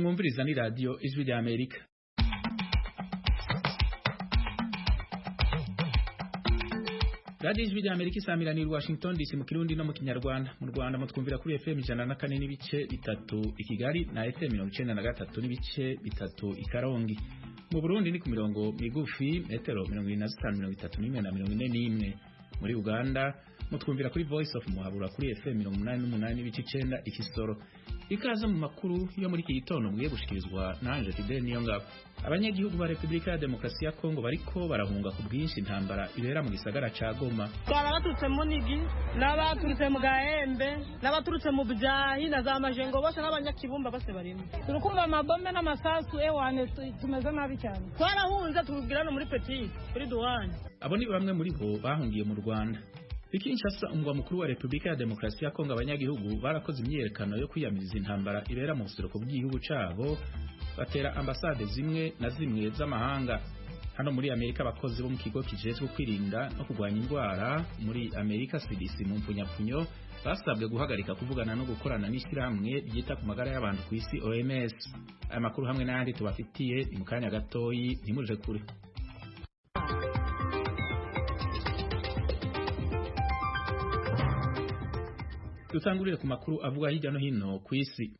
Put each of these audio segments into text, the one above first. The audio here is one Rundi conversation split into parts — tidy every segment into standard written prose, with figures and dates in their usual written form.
mwumviriza ni radio Ijwi rya Amerika. Radio Ijwi rya Amerika isamira ni Washington DC mu Kirundi no mu Kinyarwanda. Mu Rwanda mutwumvira kuri FM 104 n'ibice bitatu i Kigali na FM 93 n'ibice bitatu i Karongi. Mu Burundi ni ku mirongo migufi metero 25 muri Uganda mutwumvira kuri Voice of Muhabura kuri FM 88 n'ibice 9 i Kisoro. Ikaze mu makuru yo muri iki gitondo mwiye gushikirizwa nanje Fidel Niyongabo. Abanyagihugu ba Republika ya Demokarasi ya Kongo bariko barahunga ku bwinshi intambara ibera mu gisagara ca Goma. Twaraturutse mu Nigi, n'abaturutse mu Gahembe, n'abaturutse mu Byahi na za Majengo bose n'abanyakibumba bose barimo. Turukumva amabombe n'amasasu ewane tumeze nabi cyane. Twarahunze tubwirana muri Petit, kuri Douane. Abo ni bamwe muri bo bahungiye mu Rwanda. Kinshasa umugwa mukuru wa Republika ya Demokarasi ya Kongo abanyagihugu barakoze imyerekano yo kwiyamiriza intambara ibera mu buseruko bw'igihugu cabo batera ambasade zimwe na zimwe z'amahanga. Hano muri Amerika abakozi bo mu kigo kijejwe kwirinda no kurwanya indwara muri Amerika CDC mu mpunyapfunyo basabwe guhagarika kuvugana no gukorana n'ishyirahamwe ryita ku magara y'abantu ku isi OMS. Aya makuru hamwe n'ayandi tubafitiye ni mu kanya gatoyi ntimuje kure. Dutangurire ku makuru avuga hirya no hino ku isi.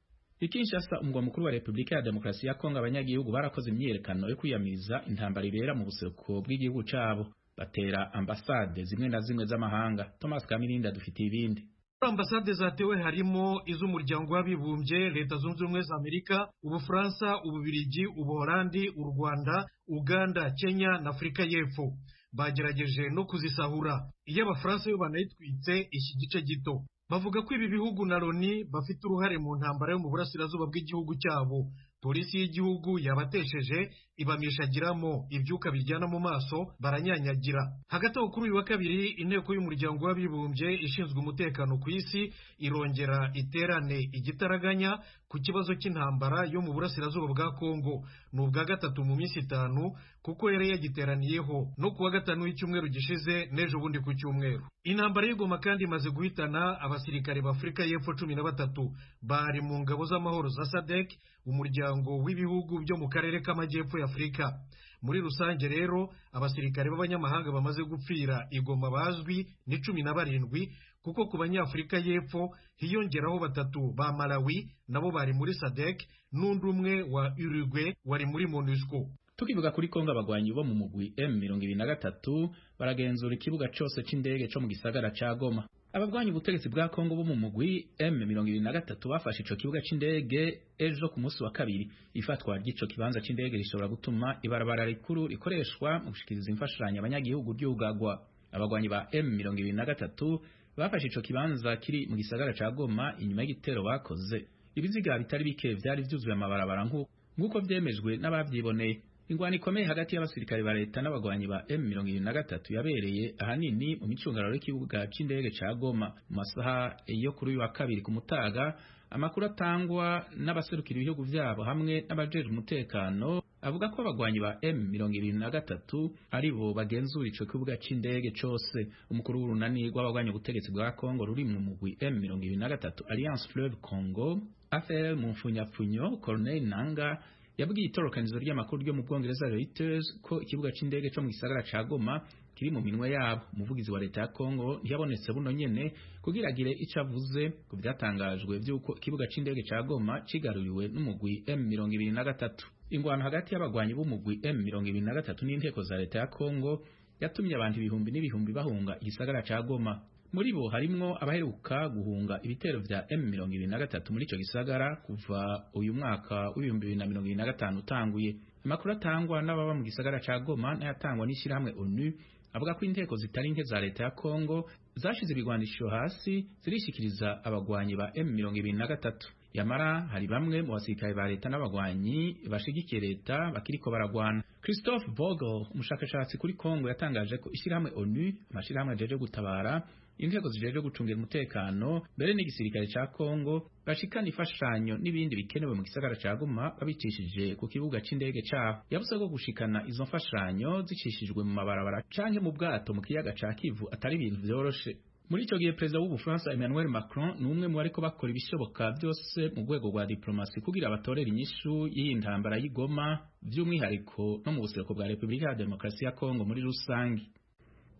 Kinshasa umugwa mukuru wa Republika ya Demokarasi ya Kongo abanyagihugu barakoze imyerekano yo kwiyamiriza intambara ibera mu buseruko bw'igihugu cabo batera ambasade zimwe na zimwe z'amahanga. Thomas Kamirinda dufitiye ibindi. Ambasade zatewe harimo iz'umuryango w'abibumbye, Leta Zunze Ubumwe za Amerika, Ubufaransa, Ububirigi, Ubuholandi, u Rwanda, Uganda, Kenya na Afrika y'Epfo. Bagerageje no kuzisahura. Iyo Abafaransa yo banayitwitse iki gice gito. Bavuga ko ibi bihugu na Loni bafite uruhare mu ntambara yo mu burasirazuba bw'igihugu cyabo. Polisi y'igihugu yabatesheje ibamishagiramo ibyuka bijyana mu maso baranyanyagira. Hagati aho kuri uyu wa kabiri inteko y'umuryango w'abibumbye ishinzwe umutekano ku isi irongera iterane igitaraganya ku kibazo cy'intambara yo mu burasirazuba bwa Kongo. Ni ubwa gatatu mu minsi 5 kuko yari yagiteraniyeho no kuwa gatanu w'icyumweru gishize n'ejo bundi ku cyumweru. Intambara y'Igoma kandi imaze guhitana abasirikare ba Afrika y'Epfo 13 bari mu ngabo z'amahoro za SADC, umuryango w'ibihugu byo mu karere k'amajyepfo ya Afrika. Muri rusange rero abasirikare b'abanyamahanga bamaze gupfira Igoma bazwi ni 17 kuko ku banyafrika y'Epfo hiyongeraho 3 ba Malawi nabo bari muri SADC n'undi umwe wa Uruguay wari muri MONUSCO. Tukivuga kuri Kongo abagwanyi bo mu mugwi M23 baragenzura ikibuga cyose c'indege cyo mu gisagara ca Goma. Abagwanyi ubutegetsi bwa Kongo bo mu mugwi M23 bafashe ico kibuga c'indege ejo ku munsi wa kabiri. Ifatwa ry'ico kibanza c'indege rishobora gutuma ibarabara rikuru rikoreshwa mu gushikiriza imfashanyo abanyagihugu ryugagwa. Abagwanyi ba M23 bafashe ico kibanza kiri mu gisagara ca Goma inyuma y'igitero bakoze. Ibiziga bitari bike vyari vyuzuye amabarabara nk'uko vyemejwe n'abavyiboneye. Ingwani ikomeye hagati y'abasirikare ba leta n'abagwanyi ba M23 yabereye ahanini mu micungararo y'ikibuga c'indege ca Goma mu masaha yo kuri uyu wa kabiri ku mutaga. Amakuru atangwa n'abaserukira ibihugu vyabo hamwe n'abajeje umutekano avuga ko abagwanyi ba M23 ari bo bagenzura ico kibuga c'indege cose. Umukuru w'urunani rw'abagwanyi ubutegetsi bwa Kongo ruri mu mugwi M23 Alliance Fleuve Congo AFL mu mfunyapfunyo Corneille Nangaa yabwiye itorokanizo ry'amakuru ryo mu Bwongereza Reuters ko ikibuga c'indege cyo mu gisagara ca Goma kiri mu minwe yabo. Umuvugizi wa leta ya Kongo ntiyabonetse buno nyene kugiragire icavuze ku byatangajwe by'uko ikibuga c'indege ca Goma cigaruriwe n'umugwi M23. Ingwano hagati y'abagwanyi b'umugwi M23 n'inteko za leta ya Kongo yatumye abantu ibihumbi n'ibihumbi bahunga igisagara ca Goma. Muri bo harimwo abaheruka guhunga ibitero vya M23 muri ico gisagara kuva uyu mwaka w'2025 utanguye. Amakuru atangwa n'ababa mu gisagara ca Goma n'ayatangwa n'ishyirahamwe ONU avuga ko inteko zitari nke za leta ya Kongo zashize ibigwanisho hasi zirishikiriza abagwanyi ba M23. Yamara hari bamwe mu basirikare ba leta n'abagwanyi bashigikiye leta bakiriko baragwana. Christophe Vogel umushakashatsi kuri Kongo yatangaje ko ishyirahamwe ONU amashirahamwe ajeje gutabara intego zijeje gucungira umutekano mbere n'igisirikare ca Kongo bashikana ifashanyo n'ibindi bikenewe mu gisagara ca Goma babicishije ku kibuga c'indege cabo. Yavuze ko gushikana izo mfashanyo zicishijwe mu mabarabara canke mu bwato mu kiyaga ca Kivu atari ibintu vyoroshe. muri ico gihe perezida w'Ubufaransa Emmanuel Macron ni umwe mu bariko bakora ibishoboka byose mu rwego rwa diplomasi kugira abatorera inyishu y'iyi ntambara y'igoma by'umwihariko no mu buseruko bwa Repubulika ya Demokarasi ya Kongo muri rusangi.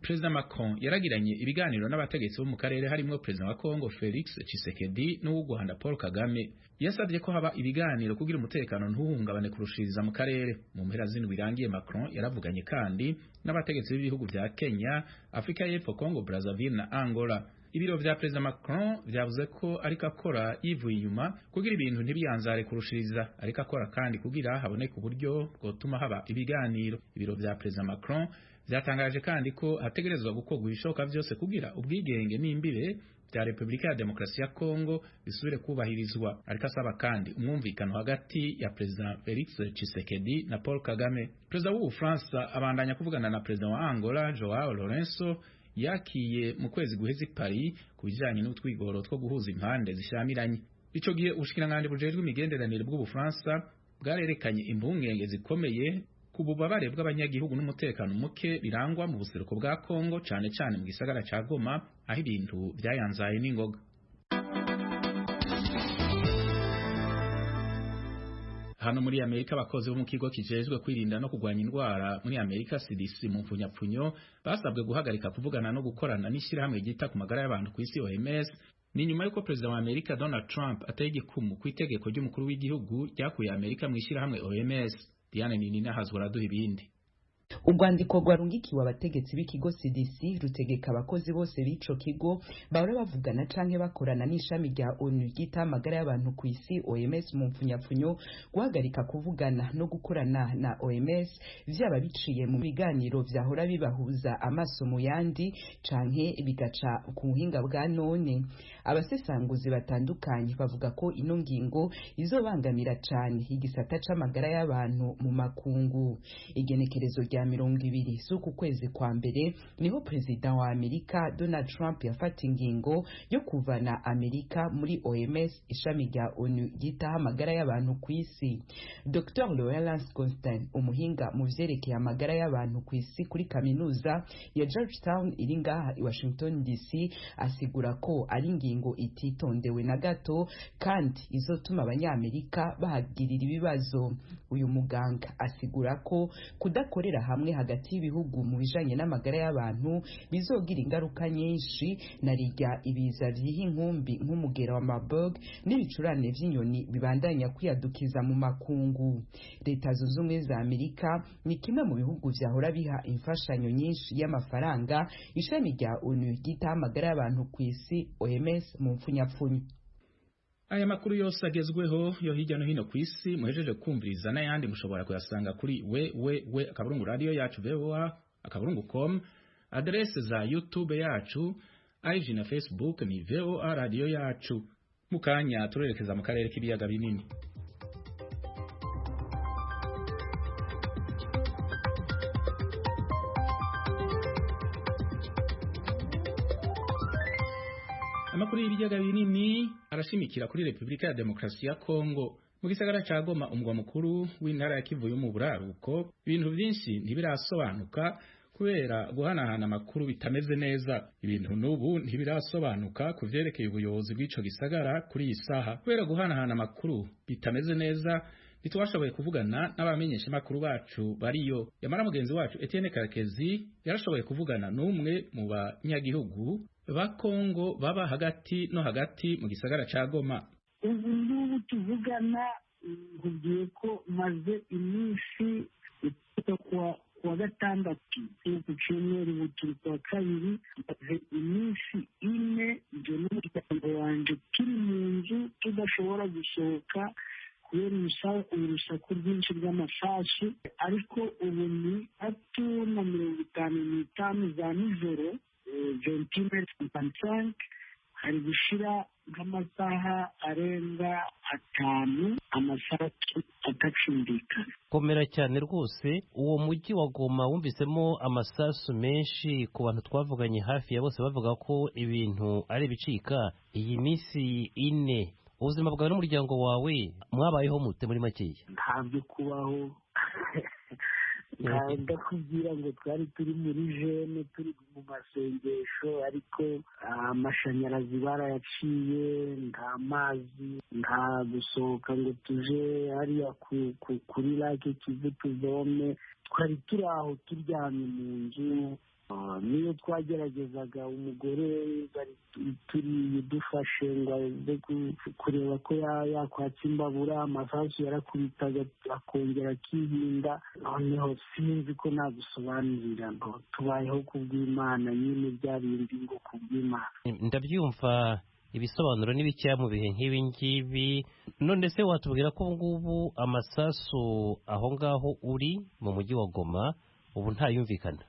Perezida Macron yaragiranye ibiganiro n'abategetsi bo mu karere harimo perezida wa Kongo Felix Tshisekedi n'uw'u Rwanda Paul Kagame. Yasabye ko haba ibiganiro kugira umutekano ntuhungabane kurushiriza mu karere. Mu mpera z'indwi birangiye Macron yaravuganye kandi n'abategetsi b'ibihugu vya Kenya, Afrika y'Epfo, Congo Brazzaville na Angola. Ibiro vya perezida Macron vyavuze ko ariko akora yivuye inyuma kugira ibintu ntibiyanzare kurushiriza, ariko akora kandi kugira haboneke uburyo bwotuma haba ibiganiro. Ibiro vya perezida Macron vyatangaje kandi ko hategerezwa gukorwa ibishoboka vyose kugira ubwigenge n'imbibe bya Repubulika ya Demokarasi ya Kongo bisubire kubahirizwa, ariko asaba kandi umwumvikano hagati ya Perezida Felix Tshisekedi na Paul Kagame. Perezida w'Ubufaransa abandanya kuvugana na Perezida wa Angola Joao Lourenço yakiye mu kwezi guheze Paris ku bijanye n'utwigoro two guhuza impande zishamiranye. Ico gihe ubushikiranganji bujejwe imigenderanire bw'Ubufaransa bwarerekanye impungenge zikomeye ku bubabare bw'abanyagihugu n'umutekano muke birangwa mu buseruko bwa Kongo, cane cane mu gisagara ca Goma aho ibintu vyayanzaye n'ingoga. Hano muri Amerika abakozi bo mu kigo kijejwe kwirinda no kugwanya indwara muri Amerika CDC mu mfunyapfunyo basabwe guhagarika kuvugana no gukorana n'ishirahamwe ryita ku magara y'abantu ku isi OMS ni nyuma yuko perezida wa Amerika Donald Trump ateye igikumu ku itegeko ry'umukuru w'igihugu ryakuye Amerika mu ishirahamwe OMS. Diane Ninina hazura duha ibindi. Urwandiko rwarungikiwe abategetsi b'ikigo CDC rutegeka abakozi bose b'ico kigo bahora bavugana canke bakorana n'ishami rya ONU ryita amagara y'abantu ku isi OMS mu mfunyapfunyo guhagarika kuvugana no gukorana na OMS vyaba biciye mu biganiro vyahora bibahuza amaso mu yandi canke bigaca ku buhinga bwa none. Abasesanguzi batandukanye bavuga ko ino ngingo izobangamira cane igisata c'amagara y'abantu mu makungu. Igenekerezo rya 20 z'uku kwezi kwa mbere niho perezida wa Amerika Donald Trump yafata ingingo yo kuvana Amerika muri OMS, ishami rya ONU ryitaho amagara y'abantu ku isi. Dr. Lawrence Constant, umuhinga mu vyerekeye amagara y'abantu ku isi kuri kaminuza ya Georgetown iri ngaha i Washington DC, asigura ko ari ingingo ititondewe na gato kandi izotuma abanyamerika bahagirira ibibazo. Uyu muganga asigura ko kudakorera hamwe hagati y'ibihugu mu bijanye n'amagara y'abantu bizogira ingaruka nyinshi, narirya ibiza vy'inkumbi nk'umugera wa Marburg n'ibicurane vy'inyoni bibandanya kwiyadukiza mu makungu. Leta zunze ubumwe za Amerika ni kimwe mu bihugu vyahora biha imfashanyo nyinshi y'amafaranga ishami rya ONU ryitaho amagara y'abantu ku isi OMS mu mfunyapfunyo. Aya makuru yose agezweho yo hirya no hino ku isi muhejeje kumviriza n'ayandi mushobora kuyasanga kuri akaburungu radio yacu VOA.com, adresse za YouTube yacu, IG na Facebook ni VOA radio yacu. Mukanya turerekeza mu karere k'ibiyaga binini. Amakuru y'ibiyaga binini arashimikira kuri Repubulika ya Demokarasi ya Kongo. Mu gisagara ca Goma, umugwa mukuru w'intara ya Kivu yo mu buraruko, ibintu byinshi ntibirasobanuka kubera guhanahana amakuru bitameze neza. Ibintu n'ubu ntibirasobanuka ku vyerekeye ubuyobozi bw'ico gisagara kuri iyi saha. Kubera guhanahana amakuru bitameze neza, ntitwashoboye kuvugana n'abamenyesha makuru bacu bariyo. Yamara mugenzi wacu Etienne Karekezi yarashoboye kuvugana n'umwe mu banyagihugu ba Kongo baba hagati no hagati mu gisagara ca Goma. Ubu ngubu tuvugana nkugiye ko maze iminsi kuwa gatandatu ku cyumweru turi kuwa kabiri, maze iminsi ine nje n'umuryango wanje turi mu nzu tudashobora gusohoka kubera urusaku rwinshi rw'amasasu, ariko ubu ni 3:55 za nijoro 21:55 hari gushira nk'amasaha arenga 5 amasasu atacumbika. Komera cyane rwose. Uwo mujyi wa Goma wumvisemo amasasu menshi, ku bantu twavuganye hafi ya bose bavuga ko ibintu ari bicika. Iyi minsi ine ubuzima bwawe n'umuryango wawe mwabayeho mute muri makeya? Ntabyo kubaho ndakubwira ngo twari turi muri jene turi mu masengesho ariko amashanyarazi barayaciye, nta mazi, nta gusohoka ngo tuje hariya kuri lake Kivu tuvome, twari turi aho turyamye mu nzu. Niyo twageragezaga umugore turi dufashe ngo aze kureba ko yakwatsa imbabura, amasasu yarakubitaga akongera akihinda. Noneho sinzi ko nagusobanurira ngo tubayeho kubw'Imana, nyine bya bindi ngo kubw'Imana. Ndabyumva ibisobanuro n'ibicya mu bihe nk'ibi ngibi. None se watubwira ko ubu ngubu amasasu aho ngaho uri mu mujyi wa Goma ubu ntayumvikana?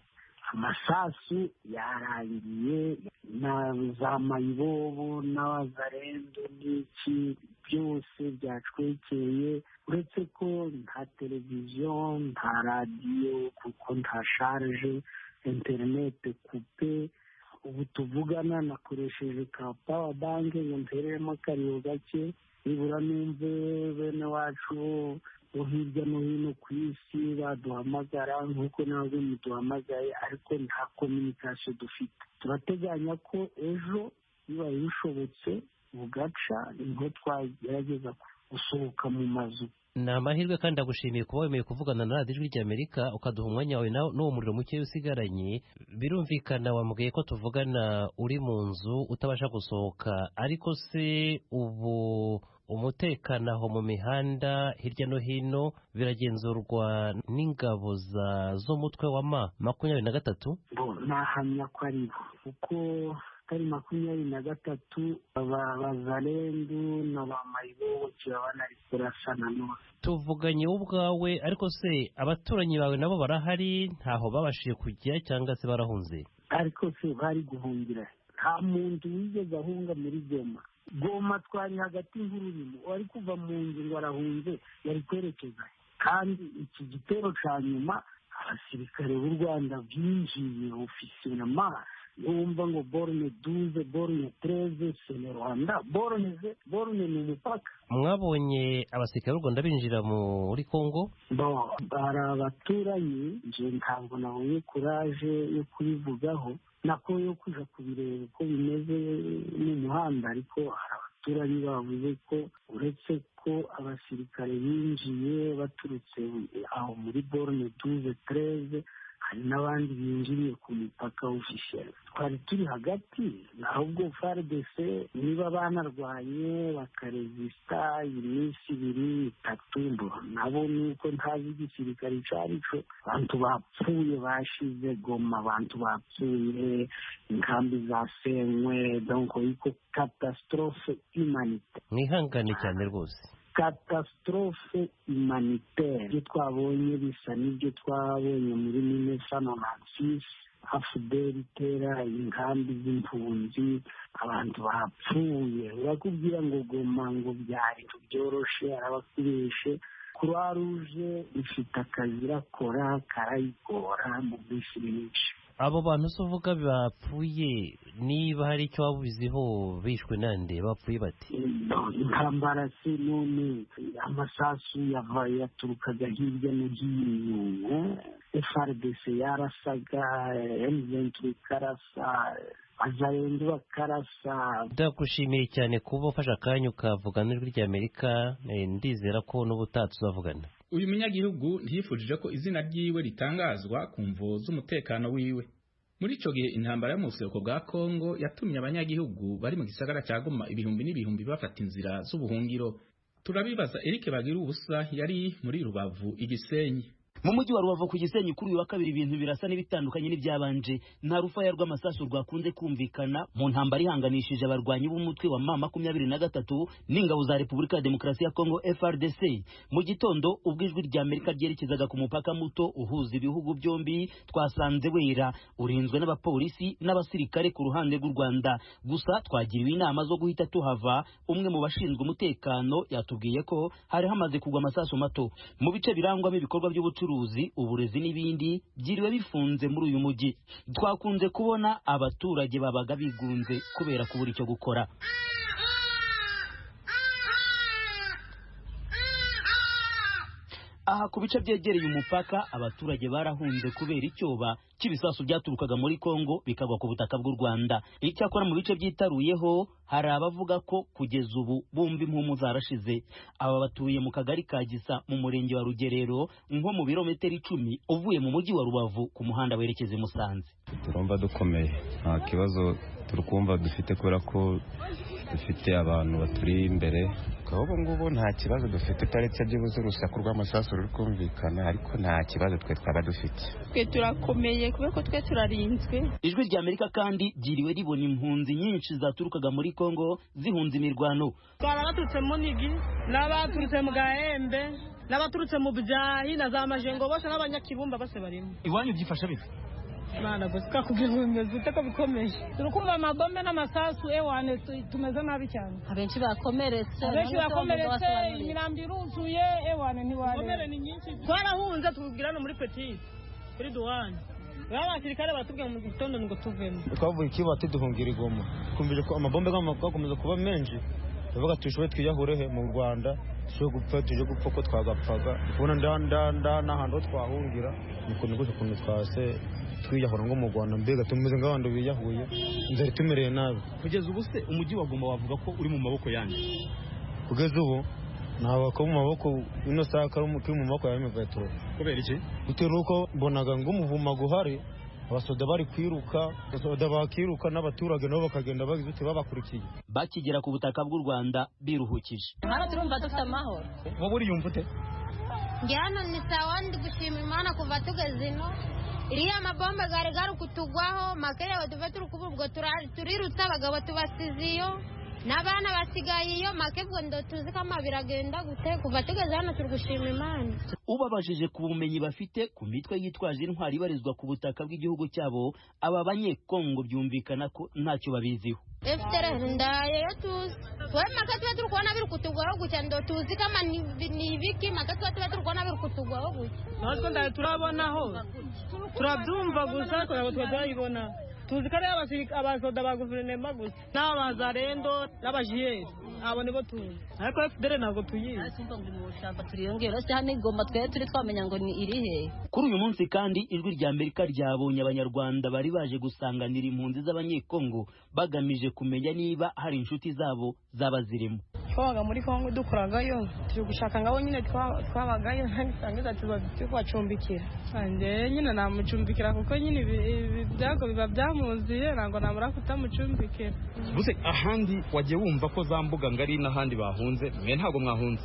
Amasasu yarangiye, na za mayibobo n'abazarendo n'iki byose byacwekeye, uretse ko nta televiziyo, nta radiyo, kuko nta sharje, interinete kupe. Ubu tuvugana nakoresheje ka power bank ngo ntereremo akariyo gake, nibura numve bene wacu bo hirya no hino ku isi baduhamagara nk'uko ntabwo muduhamagaye, ariko nta communication dufite. Turateganya ko ejo bibaye bishobotse bugaca niho twagerageza gusohoka mu mazu. Ni amahirwe kandi ndagushimiye kuba wemeye kuvugana na radiyo Ijwi ry'Amerika ukaduha umwanya wawe n'uwo muriro muke usigaranye. Birumvikana wambwiye ko tuvugana uri mu nzu utabasha gusohoka, ariko se ubu umutekano aho mu mihanda hirya no hino biragenzurwa n'ingabo z'umutwe wa M23? Nahamya ko ari bo, kuko atari 23 abazalendu n'abamayibobo kirabana ari kurasana none. Tuvuganye ubwawe, ariko se abaturanyi bawe nabo barahari, ntaho babashije kujya cyangwa se barahunze? Ariko se bari guhungira, nta muntu wigeze ahunga muri Goma twari hagati y'ururimo, wari kuva mu nzu ngo arahunze yari kwerekeza. Kandi iki gitero cya nyuma abasirikare b'u Rwanda binjiye ofisiyelema, wumva ngo borne 12 borne 13 c'est Rwanda, borne ni umupaka. Mwabonye abasirikare b'u Rwanda binjira muri Kongo? Bari abaturanyi, nje ntabwo nabonye kuraje yo kubivugaho, nako yo kuja kubireba uko bimeze mu muhanda, ariko abaturanyi bavuze ko uretse ko abasirikare binjiye baturutse aho muri borne 12-13, hari n'abandi binjiriye ku mipaka officiel. Twari turi hagati, ahubwo FARDC niba banarwanye bakaresista iminsi 2-3, nabo nuko ntazi igisirikare carico. Abantu bapfuye bashize Goma, abantu bapfuye, inkambi zasenywe, donc iko catastrophe humanitaire. Mwihangane cyane rwose. Catastrophe humanitaire. Ibyo twabonye bisa n'ibyo twabonye muri 1996, AFDL itera inkambi z'impunzi, abantu bapfuye. Urakubwira ngo Goma ngo byari byoroshe, arabakureshe. Croix Rouge ifite akazi irakora karayikora mu minsi myinshi. Abo bantu se uvuga bapfuye, niba hari icyo wabuziho bishwe nande, bapfuye bati? Intambara se none amasasu yaturukaga hirya no hino, FARDC yarasaga, M23 karasa, azayendu bakarasa. Ndagushimiye cyane kuba ufashe akanya ukavugana n'Ijwi ry'Amerika, ndizera ko n'ubutaha tuzavugana. Uyu munyagihugu ntiyifujije ko izina ryiwe ritangazwa ku mvo z'umutekano wiwe. Muri ico gihe intambara yo mu buseruko bwa Kongo yatumye abanyagihugu bari mu gisagara cya Goma ibihumbi n'ibihumbi bafata inzira z'ubuhungiro. Turabibaza Eric Bagira ubusa yari muri Rubavu Igisenyi. Mu mujyi wa Rubavu ku Gisenyi kuri uyu wa kabiri ibintu birasa n'ibitandukanye n'ibyabanje. Nta rufaya rw'amasasu rwakunze kumvikana mu ntambara ihanganishije abarwanyi b'umutwe wa M23 n'ingabo za Repubulika ya Demokarasi ya Kongo FARDC. Mu gitondo ubwo Ijwi ry'Amerika ryerekezaga ku mupaka muto uhuza ibihugu byombi, twasanze wera urinzwe n'abapolisi n'abasirikare ku ruhande rw'u Rwanda. Gusa twagiriwe inama zo guhita tuhava. Umwe mu bashinzwe umutekano yatubwiye ko hari hamaze kugwa amasasu mato mu bice birangwamo ibikorwa by'ubucuruzi, uburezi n'ibindi byiriwe bifunze muri uyu mujyi. Twakunze kubona abaturage babaga bigunze kubera kubura icyo gukora. aha ku bice byegereye umupaka abaturage barahunze kubera icyoba cy'ibisasu byaturukaga muri Kongo bikagwa ku butaka bw'u Rwanda. Icyakora mu bice byitaruyeho hari abavuga ko kugeza ubu bumva impumu zarashize. Aba batuye mu kagari ka Gisa mu murenge wa Rugerero nko mu birometero 10 uvuye mu mujyi wa Rubavu ku muhanda werekeza i Musanze. Turumva dukomeye, nta kibazo turukumva dufite kubera ko dufite abantu baturi imbere. Ubu ngubu nta kibazo dufite taretse by'ubuze urusaku rw'amasasu ruri kumvikana, ariko nta kibazo twe twaba dufite. Twe turakomeye kubera ko twe turarinzwe. Ijwi rya Amerika kandi ryiriwe ribona impunzi nyinshi zaturukaga muri Kongo zihunze imirwano. Twaraturutse mu Nigi n'abaturutse mu Gahembe n'abaturutse mu Byahi na za Majengo bose n'abanyakibumba bose barimo. Iwanyu byifasha bite? Mana gusa kubimeze utako bikomeye. Turukumva amabombe n'amasasu ewane tumeze nabi cyane. Abenshi bakomeretse. Imirambi iruzuye ewane ntiware. Komere ni nyinshi. Twarahunze tubwirana muri Petit kuri Douane. Abasirikare batubwiye mu gitondo ngo tuvemo. Twavuye Kibati duhungira i Goma. Kumvije ko amabombe gakomeza kuba menshi. Bavuga tushobe twiyahurehe mu Rwanda. Cyo gupfa tuje gupfa ko twagapfaga. Kubona n'ahandi twahungira. Niko kuntu twase twiyahura ngo mu Rwanda mbega tumeze nk'abandi biyahuye nzari tumereye nabi. Kugeza ubu se umujyi wa Goma wavuga ko uri mu maboko yanjye? Kugeza ubu ntabwo ko mu maboko ino saka ari mu maboko ya M23. Kubera iki? Bitewe nuko mbonaga ngo umuvuma guhari abasoda bari kwiruka, abasoda bakiruka n'abaturage nabo bakagenda bagize uti babakurikiye. Bakigera ku butaka bw'u Rwanda biruhukije. Hano turumva dufite amahoro. Wowe uri yumva ute? Njyana ni sawa ndi gushima Imana kuva tugeze ino. Iriya mabombe gari kutugwaho makere batuve turi kububwo turirutsa abagabo tubasiziyo n'abana basigaye iyo makebwo ndo tuzi ko amabiragenda gute kuva tugeze hano turi gushima Imana. Ubabajije ku bumenyi bafite ku mitwe yitwaje intwari ibarizwa ku butaka bw'igihugu cyabo, aba banyekongo byumvikana ko ntacyo babiziho. FTR ndaye yo tuzi we makatwe turi kubona biri kutugwaho gutya ndo tuzi kama ni ibiki makatwe turi kubona biri kutugwaho gutya. Natwe ndaye turabonaho turabyumva gusa ko nabo twazayibona. Tuzi ko ari abasoda ba guverinoma gusa n'abazarendo n'abajiyeri abo nibo tuzi, ariko FDR ntabwo tuyizi. Turiyongera se hano Goma twe turi twamenya ngo ni irihe. Kuri uyu munsi kandi ijwi rya Amerika ryabonye abanyarwanda bari baje gusanganira impunzi z'abanyekongo bagamije kumenya niba hari inshuti zabo zaba zirimo. Twabaga muri Kongo dukoragayo turi gushaka ngabo nyine twabagayo nsangiza tubafite kwacumbikira anje nyine namucumbikira kuko nyine ibyago biba byamuziye ntabwo namura kutamucumbikira. Buse ahandi wagiye wumva ko zambuga ngari n'ahandi bahunze mwe ntabwo mwahunze?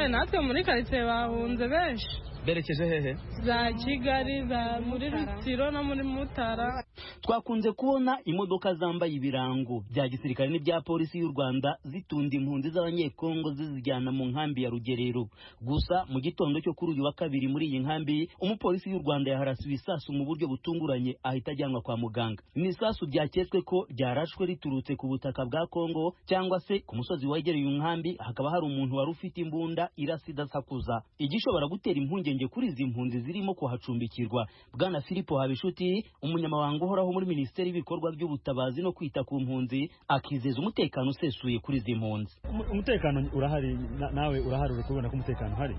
Natwe muri quartier bahunze benshi. Berekeje hehe? Za Kigali, za muri Rutsiro no muri Mutara. Twakunze kubona imodoka zambaye ibirango bya gisirikare n'ibya polisi y'u Rwanda zitunda impunzi z'abanyekongo zizijyana mu nkambi ya Rugerero. Gusa mu gitondo cyo kuri uyu wa kabiri muri iyi nkambi umupolisi y'u Rwanda yaharasa ibisasu mu buryo butunguranye ahita ajyanwa kwa muganga. Ni isasu ryaketswe ko ryarashwe riturutse ku butaka bwa Kongo cyangwa se ku musozi wegereye inkambi hakaba hari umuntu wari ufite imbunda irasida sakuza. Igishobora gutera impungenge kuri izi mpunzi zirimo kuhacumbikirwa. Bwana Philippe Habishuti umunyamabanga uhoraho muri Minisiteri y'ibikorwa by'ubutabazi no kwita ku mpunzi akizeza umutekano usesuye kuri izi mpunzi. Umutekano urahari, nawe urahari uri kubona ko umutekano hari.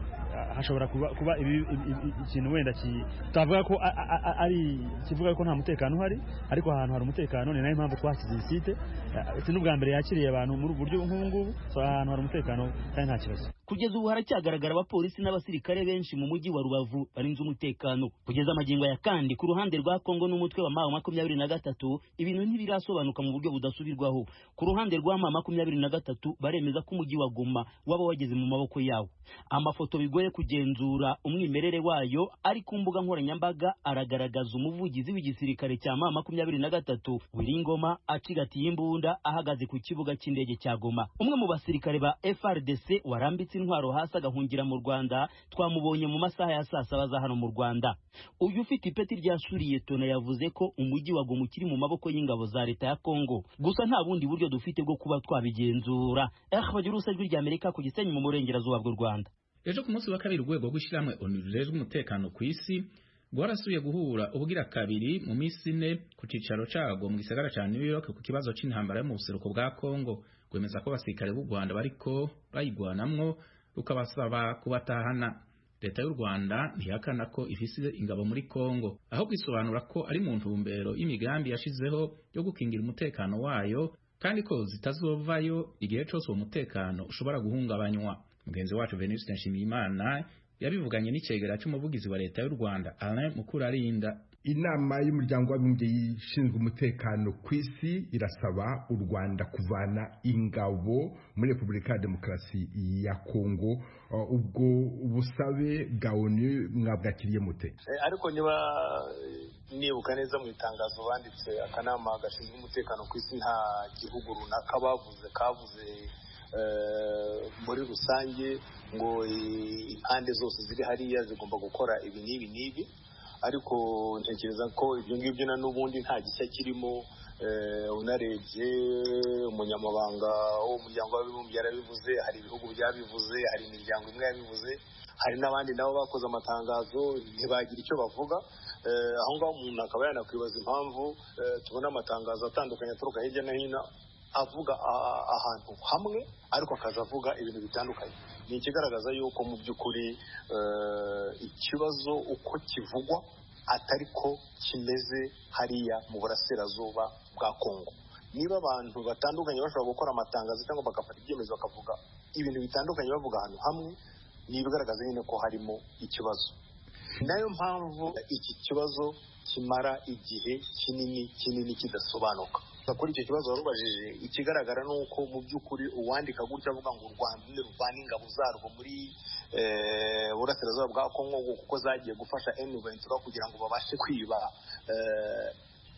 Hashobora kuba ikintu wenda tutavuga ko ari kivuga ko nta mutekano uhari, ariko ahantu hari umutekano. Ni nayo mpamvu twasize site n'ubwa mbere yakiriye abantu muri buryo nk'ubu ngubu. So ahantu hari umutekano kandi nta kibazo. Kugeza ubu haracyagaragara abapolisi n'abasirikare benshi mu mujyi wa Rubavu barinze umutekano. Kugeza amagingo ya kandi ku ruhande rwa Kongo n'umutwe wa M23 ibintu ntibirasobanuka mu buryo budasubirwaho. Ku ruhande rwa M23 baremeza ko umujyi wa Goma waba wageze mu maboko yawo. Amafoto bigoye kugenzura umwimerere wayo ari ku mbuga nkoranyambaga aragaragaza umuvugizi w'igisirikare cya M23 Wiringoma acigatiye imbunda ahagaze ku kibuga cy'indege cya Goma. Umwe mu basirikare ba FRDC warambitse intwaro hasi agahungira mu Rwanda twamubonye mu masaha ya saa saba za hano mu Rwanda. Uyu ufite ipeti rya Suriyetona yavuze ko umujyi wa Goma ukiri mu maboko y'ingabo za leta ya Kongo. Gusa nta bundi buryo dufite bwo kuba twabigenzura. Bagira usajwi rya Amerika ku Gisenyi mu burengerazuba bw'u Rwanda. Ejo ku munsi wa kabiri urwego rw'ishyirahamwe ONU rujejwe umutekano ku isi rwarasubiye guhura ubugira kabiri mu minsi 4 ku cicaro cago mu gisagara ca New York ku kibazo c'intambara yo mu buseruko bwa Kongo. Gwemeza ko abasirikare b'u Rwanda bariko bayigwanamwo rukabasaba kubatahana. leta y'u Rwanda ntihakana ko ifise ingabo muri Kongo, aho bisobanura ko ari mu ntumbero y'imigambi yashizeho yo gukingira umutekano wayo kandi ko zitazovayo igihe cyose uwo mutekano ushobora guhungabanywa. Mugenzi wacu Venuste Nshimiyimana yabivuganye n'icegera cy'umuvugizi wa leta y'u Rwanda Alain Mukurarinda. Inama y'umuryango w'abibumbye ishinzwe umutekano ku isi irasaba u Rwanda kuvana ingabo muri Repubulika ya Demokarasi ya Kongo. Ubwo busabe bwa ONU mwabwakiriye mute? Ariko niba nibuka neza mu itangazo banditse, akanama gashinzwe umutekano ku isi nta gihugu runaka kavuze muri rusange ngo impande zose ziri hariya zigomba gukora ibi n'ibi, ariko ntekereza ko ibyo ngibyo na n'ubundi nta gishya kirimo. Unarebye umunyamabanga w'umuryango w'abibumbye yarabivuze, hari ibihugu byabivuze, hari imiryango imwe yabivuze, hari n'abandi nabo bakoze amatangazo ntibagira icyo bavuga. Aho ngaho umuntu akaba yanakwibaza impamvu tubona amatangazo atandukanye aturuka hirya no hino avuga ahantu hamwe ariko akazavuga ibintu bitandukanye. Ni ikigaragaza yuko mu by'ukuri ikibazo uko kivugwa atari ko kimeze hariya mu burasirazuba bwa Kongo. Niba abantu batandukanye bashobora gukora amatangazo cyangwa bagafata ibyemezo bakavuga ibintu bitandukanye bavuga ahantu hamwe, ni ibigaragaza nyine ko harimo ikibazo. Nayo mpamvu iki kibazo kimara igihe kinini kidasobanuka. Kuri icyo kibazo warubajije, ikigaragara ni uko mu by'ukuri uwandika gutya avuga ngo u Rwanda ruvana ingabo zarwo muri burasirazuba bwa Kongo kuko zagiye gufasha M23 kugira ngo babashe kwiba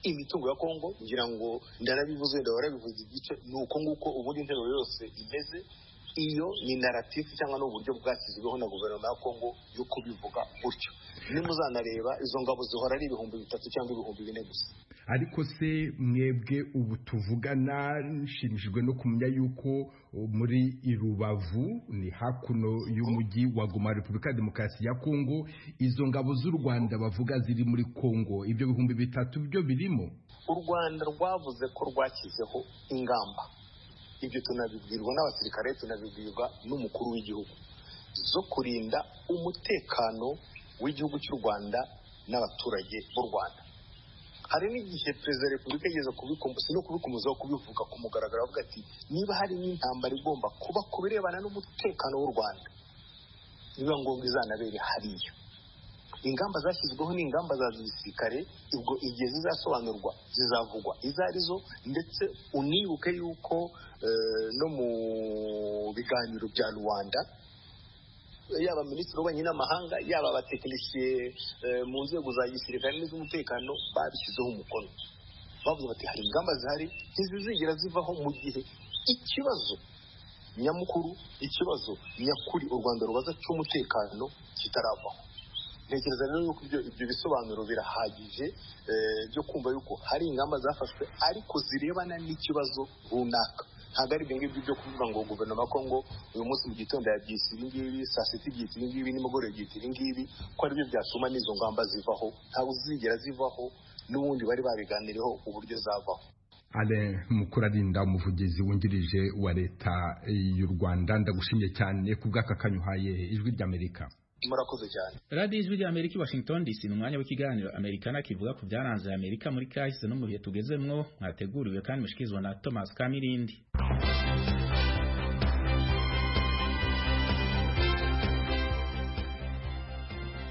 imitungo ya Kongo, ngira ngo ndanabivuze warabivuze igice, ni uko nguko ubundi interuro yose imeze. Iyo ni narrative cyangwa n'uburyo bwashyizweho na guverinoma ya Kongo yo kubivuga gutyo. Nimuzanareba izo ngabo zihora ari 3,000 cyangwa 4,000 gusa. Ariko se mwebwe ubu tuvugana, nshimishijwe no kumenya yuko muri Irubavu ni hakuno y'umujyi wa Goma, Repubulika ya Demokarasi ya Kongo, izo ngabo z'u Rwanda bavuga ziri muri Kongo, ibyo 3,000 byo birimo? U Rwanda rwavuze ko rwakizeho ingamba, ibyo tunabibwirwa n'abasirikare, tunabibwirwa n'umukuru w'igihugu, zo kurinda umutekano w'igihugu cy'u Rwanda n'abaturage b'u Rwanda. Hari n'igihe Perezida wa Repubulika yigeze kubikomozaho kubivuga ku mugaragaro, avuga ati niba hari n'intambara igomba kuba ku birebana n'umutekano w'u Rwanda, niba ngombwa izanabere hariya. Ingamba zashyizweho ni ingamba za gisirikare, ubwo igihe zizasobanurwa zizavugwa izo arizo, ndetse unibuke yuko no mu biganiro bya Rwanda yaba minisitiri w'ububanyi n'amahanga yaba abatekinisiye mu nzego za gisirikare n'iz'umutekano babishyizeho umukono, bavuga bati hari ingamba zihari ntizizigera zivaho mu gihe ikibazo nyakuri u Rwanda rubaza cy'umutekano kitaravaho. Ntekereza rero yuko ibyo bisobanuro birahagije byo kumva yuko hari ingamba zafashwe ariko zirebana n'ikibazo runaka. Ntabwo ari ibyo ngibyo byo kuvuga ngo guverinoma ya Kongo uyu munsi mu gitondo yabyise ibi ngibi, saa sita ibyitse ibi ngibi, nimugoroba ibyitse ibi ngibi, ko ari byo byatuma n'izo ngamba zivaho. Ntabwo zigera zivaho, n'ubundi bari babiganiriyeho uburyo zavaho. Alain Mukurarinda, umuvugizi wungirije wa leta y'u Rwanda, ndagushimye cyane ku bw'aka kanyuhaye Ijwi ry'Amerika. Murakoze cyane. Radio Ijwi ry'Amerika Washington DC, n'umwanya w'ikiganiro Americana kivuga ku byaranze Amerika muri kahise no mu bihe tugezemwo, mwateguriwe kandi mushikizwa na Thomas Kamirindi.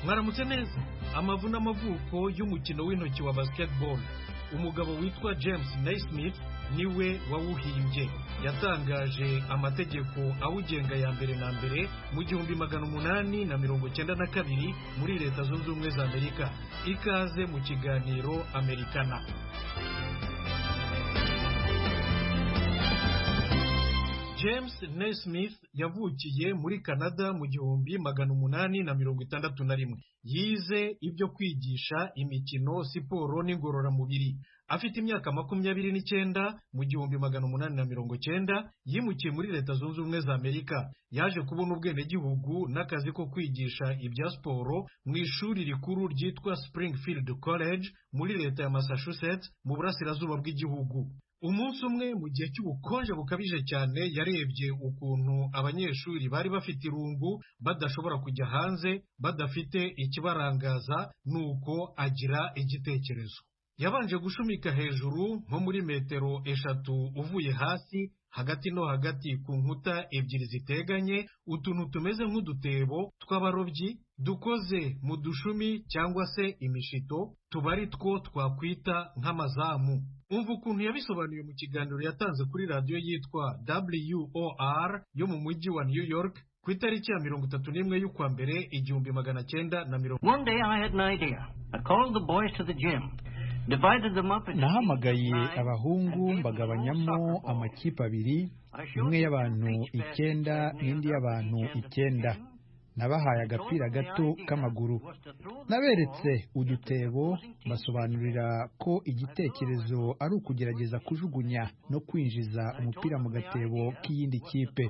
Mwaramutse neza. Amavu n'amavuko y'umukino w'intoki wa basketball, umugabo witwa James Naismith niwe wawuhimbye. Yatangaje amategeko awugenga ya mbere na mbere mu 1892 muri Leta Zunze Ubumwe za Amerika. Ikaze mu kiganiro Americana. James Naismith yavukiye muri Canada mu 1861. Yize ibyo kwigisha imikino, siporo n'ingororamubiri. Afite imyaka 29 mu 1890 yimukiye muri Leta Zunze Ubumwe za Amerika. Yaje kubona ubwenegihugu n'akazi ko kwigisha ibya siporo mu ishuri rikuru ryitwa Springfield College muri Leta ya Massachusetts mu burasirazuba bw'igihugu. umunsi umwe mu gihe cy'ubukonje bukabije cyane yarebye ukuntu abanyeshuri bari bafite irungu badashobora kujya hanze badafite ikibarangaza nuko agira igitekerezo. Yabanje gushumika hejuru nko muri metero 3 uvuye hasi hagati no hagati ku nkuta ebyiri ziteganye utuntu tumeze nk'udutebo tw'abarobyi dukoze mu dushumi cyangwa se imishito tubari two twakwita nk'amazamu. Umva ukuntu yabisobanuye mu kiganiro yatanze kuri radiyo yitwa WOR yo mu mujyi wa New York ku itariki ya 31 y'ukwa mbere 1990. One day I had an idea. I called the boys to the gym. Nahamagaye abahungu mbagabanyamo amakipe abiri, imwe y'abantu 9 n'indi y'abantu 9. Nabahaye agapira gato k'amaguru, naberetse udutebo, basobanurira ko igitekerezo ari ukugerageza kujugunya no kwinjiza umupira mu gatebo k'iyindi kipe.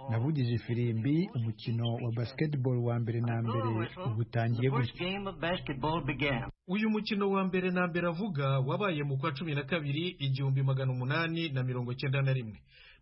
Navugije ifirimbi, umukino wa basketball wa mbere na mbere ugutangiye gutya. Uyu mukino wa mbere na mbere avuga wabaye mu kwa 12 1891.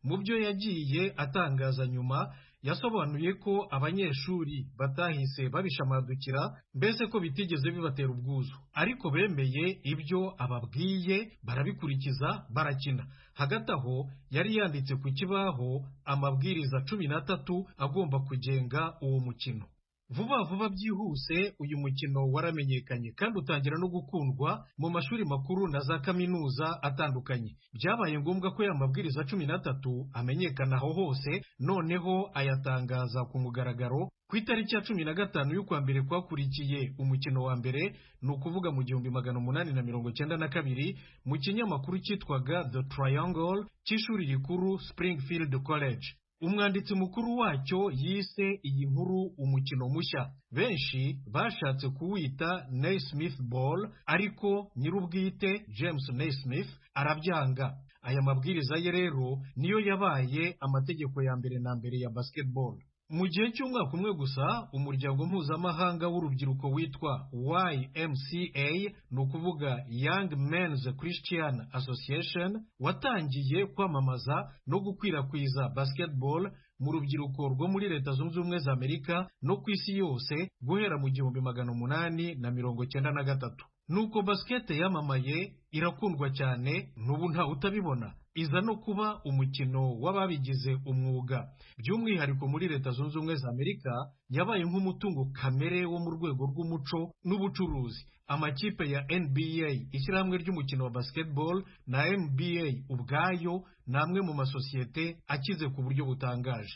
Mu byo yagiye atangaza nyuma yasobanuye ko abanyeshuri batahise babishamadukira, mbese ko bitigeze bibatera ubwuzu, ariko bemeye ibyo ababwiye barabikurikiza barakina. Hagati aho yari yanditse ku kibaho amabwiriza 13 agomba kugenga uwo mukino. Vuba vuba byihuse uyu mukino waramenyekanye kandi utangira no gukundwa mu mashuri makuru na za kaminuza atandukanye. Byabaye ngombwa ko ya mabwiriza 13 amenyekana aho hose, noneho ayatangaza ku mugaragaro ku itariki ya 15 y'ukwa mbere kwakurikiye umukino wa mbere, ni ukuvuga mu 1892 mu kinyamakuru cyitwaga The Triangle cy'ishuri rikuru Springfield College. Umwanditsi mukuru wacyo yise iyi nkuru umukino mushya. Benshi bashatse kuwita Naismith Ball, ariko nyirubwite James Naismith arabyanga. Aya mabwiriza ye rero niyo yabaye amategeko ya mbere na mbere ya basketball. Mu gihe cy'umwaka umwe gusa, umuryango mpuzamahanga w'urubyiruko witwa YMCA, ni ukuvuga Young Men's Christian Association, watangiye kwamamaza no gukwirakwiza basketball mu rubyiruko rwo muri Leta Zunze Ubumwe za Amerika no ku isi yose guhera mu 1893. Nuko basket yamamaye irakundwa cyane, n'ubu nta utabibona. Iza no kuba umukino w'ababigize umwuga, by'umwihariko muri Leta Zunze Ubumwe za Amerika. Yabaye nk'umutungo kamere wo mu rwego rw'umuco n'ubucuruzi. Amakipe ya NBA, ishyirahamwe ry'umukino wa basketball, na NBA ubwayo ni amwe mu masosiyete akize ku buryo butangaje.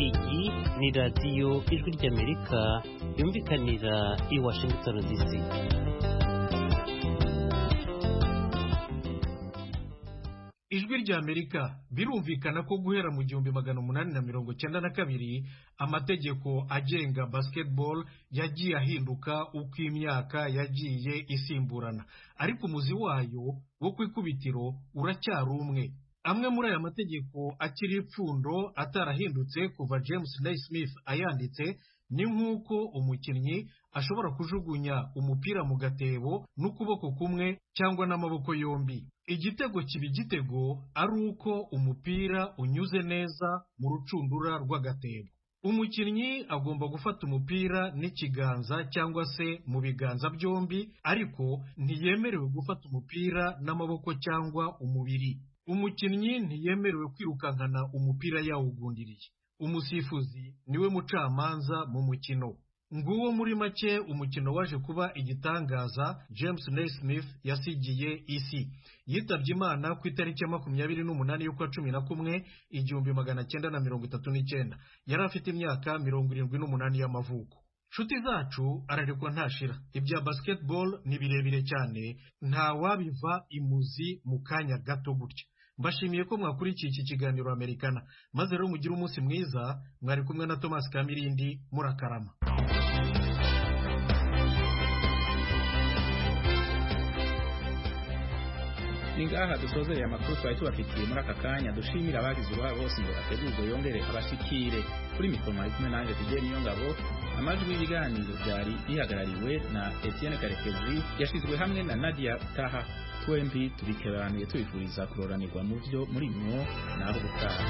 Iyi ni radiyo Ijwi ry'Amerika yumvikanira i Washington DC. Ijwi ry'Amerika birumvikana ko guhera mu 1892 amategeko agenga basketball yagiye ahinduka uko imyaka yagiye isimburana, ariko umuzi wayo wo kwikubitiro uracyari umwe. Amwe muri aya mategeko akiri ipfundo atarahindutse kuva James Naismith ayanditse, ni nk'uko umukinnyi ashobora kujugunya umupira mu gatebo n'ukuboko kumwe cyangwa n'amaboko yombi. Igitego kiba igitego ari uko umupira unyuze neza mu rucundura rw'agatebo. Umukinnyi agomba gufata umupira n'ikiganza cyangwa se mu biganza byombi, ariko ntiyemerewe gufata umupira n'amaboko cyangwa umubiri. Umukinnyi ntiyemerewe kwirukankana umupira yawugundiriye. Umusifuzi niwe mucamanza mu mukino. Nguwo muri make umukino waje kuba igitangaza James Naismith yasigiye isi. Yitabye Imana ku itariki ya 28 y'ukwa 11 1939. Yari afite imyaka 78 y'amavuko. Nshuti zacu ararekwa ntashira. Ibya basketball ni birebire cyane, nta wabiva imuzi mu kanya gato gutya. Mbashimiye ko mwakurikiye iki kiganiro Amerikana, maze rero mugire umunsi mwiza. Mwari kumwe na Thomas Kamirindi, murakarama. Ningaha dusozereye amakuru twari tubafitiye muri aka kanya. Dushimira abagize uruhare bose ngo ategurwe yongere abashikire. Kuri mikoro mwari kumwe nanjye Tijeni Niyongabo. amajwi y'ibiganiro byari bihagarariwe na Etienne Karekezi yashizwe hamwe na Nadia Taha. Twembi tubikebanuye tubifuriza kuroranirwa mu byo muri mwo naho gutaha.